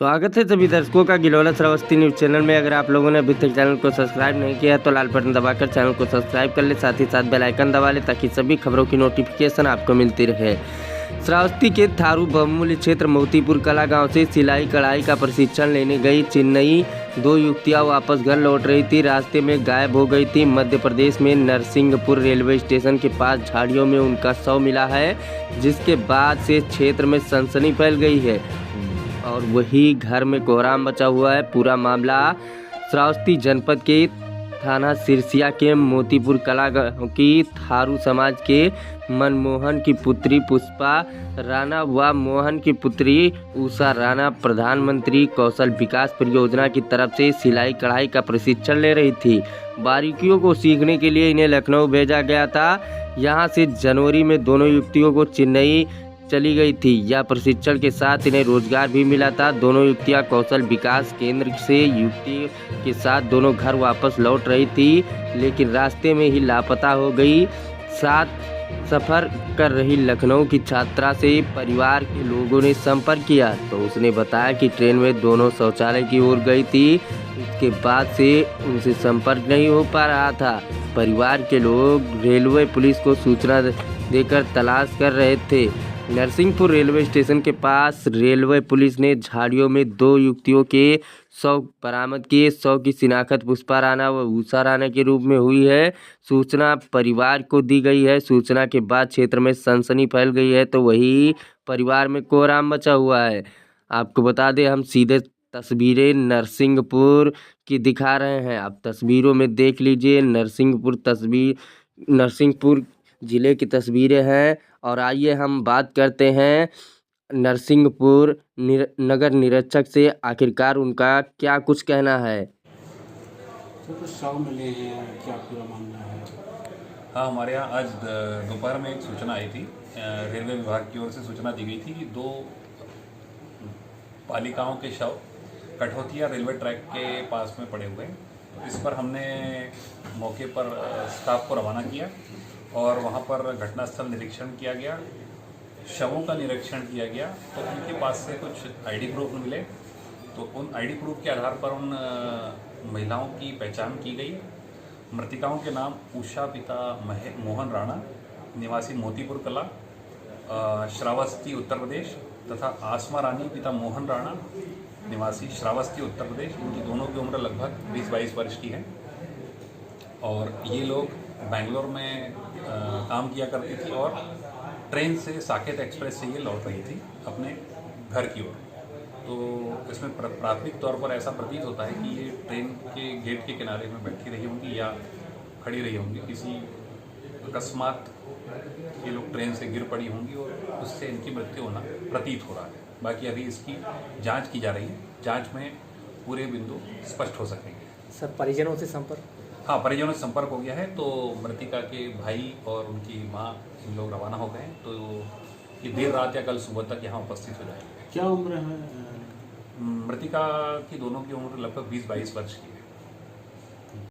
स्वागत है सभी दर्शकों का गिलोला श्रावस्ती न्यूज़ चैनल में। अगर आप लोगों ने अभी तक चैनल को सब्सक्राइब नहीं किया तो लाल बटन दबाकर चैनल को सब्सक्राइब कर ले, साथ ही साथ बेल आइकन दबा ले ताकि सभी खबरों की नोटिफिकेशन आपको मिलती रहे। श्रावस्ती के थारू बहुमूल्य क्षेत्र मोतीपुर कला गांव से सिलाई कढ़ाई का प्रशिक्षण लेने गई चेन्नई दो युवतियां वापस घर लौट रही थी। रास्ते में गायब हो गई थी। मध्य प्रदेश में नरसिंहपुर रेलवे स्टेशन के पास झाड़ियों में उनका शव मिला है, जिसके बाद से क्षेत्र में सनसनी फैल गई है और वही घर में कोहराम मचा हुआ है। पूरा मामला श्रावस्ती जनपद के थाना सिरसिया के मोतीपुर कला गाँव की थारू समाज के मनमोहन की पुत्री पुष्पा राणा व मोहन की पुत्री उषा राणा प्रधानमंत्री कौशल विकास परियोजना की तरफ से सिलाई कढ़ाई का प्रशिक्षण ले रही थी। बारीकियों को सीखने के लिए इन्हें लखनऊ भेजा गया था। यहां से जनवरी में दोनों युवतियों को चेन्नई चली गई थी। यह प्रशिक्षण के साथ इन्हें रोजगार भी मिला था। दोनों युवतियां कौशल विकास केंद्र से युवती के साथ दोनों घर वापस लौट रही थी, लेकिन रास्ते में ही लापता हो गई। साथ सफ़र कर रही लखनऊ की छात्रा से परिवार के लोगों ने संपर्क किया तो उसने बताया कि ट्रेन में दोनों शौचालय की ओर गई थी। इसके बाद से उनसे संपर्क नहीं हो पा रहा था। परिवार के लोग रेलवे पुलिस को सूचना देकर तलाश कर रहे थे। नरसिंहपुर रेलवे स्टेशन के पास रेलवे पुलिस ने झाड़ियों में दो युवतियों के शव बरामद किए। शव की शिनाख्त पुष्पा राणा व उषा राणा के रूप में हुई है। सूचना परिवार को दी गई है। सूचना के बाद क्षेत्र में सनसनी फैल गई है तो वही परिवार में कोहराम मचा हुआ है। आपको बता दें, हम सीधे तस्वीरें नरसिंहपुर की दिखा रहे हैं। आप तस्वीरों में देख लीजिए। नरसिंहपुर ज़िले की तस्वीरें हैं। और आइए हम बात करते हैं नरसिंहपुर नगर निरीक्षक से, आखिरकार उनका क्या कुछ कहना है। तो कुछ शव मिले हैं, क्या पूरा मामला है? हाँ, हमारे यहाँ आज दोपहर में एक सूचना आई थी। रेलवे विभाग की ओर से सूचना दी गई थी कि दो बालिकाओं के शव कठौतिया रेलवे ट्रैक के पास में पड़े हुए हैं। इस पर हमने मौके पर स्टाफ को रवाना किया और वहाँ पर घटनास्थल निरीक्षण किया गया, शवों का निरीक्षण किया गया। तो उनके पास से कुछ आईडी प्रूफ मिले। तो उन आईडी प्रूफ के आधार पर उन महिलाओं की पहचान की गई। मृतिकाओं के नाम उषा पिता मोहन राणा निवासी मोतीपुर कला श्रावस्ती उत्तर प्रदेश तथा आसमा रानी पिता मोहन राणा निवासी श्रावस्ती उत्तर प्रदेश। इनकी दोनों की उम्र लगभग 20-22 वर्ष की है और ये लोग बेंगलोर में काम किया करती थी और ट्रेन से साकेत एक्सप्रेस से ये लौट रही थी अपने घर की ओर। तो इसमें प्राथमिक तौर पर ऐसा प्रतीत होता है कि ये ट्रेन के गेट के किनारे में बैठी रही होंगी या खड़ी रही होंगी। किसी अकस्मात ये लोग ट्रेन से गिर पड़ी होंगी और उससे इनकी मृत्यु होना प्रतीत हो रहा है। बाकी अभी इसकी जांच की जा रही है। जांच में पूरे बिंदु स्पष्ट हो सकेंगे। सर, परिजनों से संपर्क? हाँ, परिजनों से संपर्क हो गया है। तो मृतिका के भाई और उनकी माँ इन लोग रवाना हो गए हैं। तो ये देर रात या कल सुबह तक यहाँ उपस्थित हो जाएंगे। क्या उम्र है? मृतिका की दोनों की उम्र लगभग 20-22 वर्ष की है।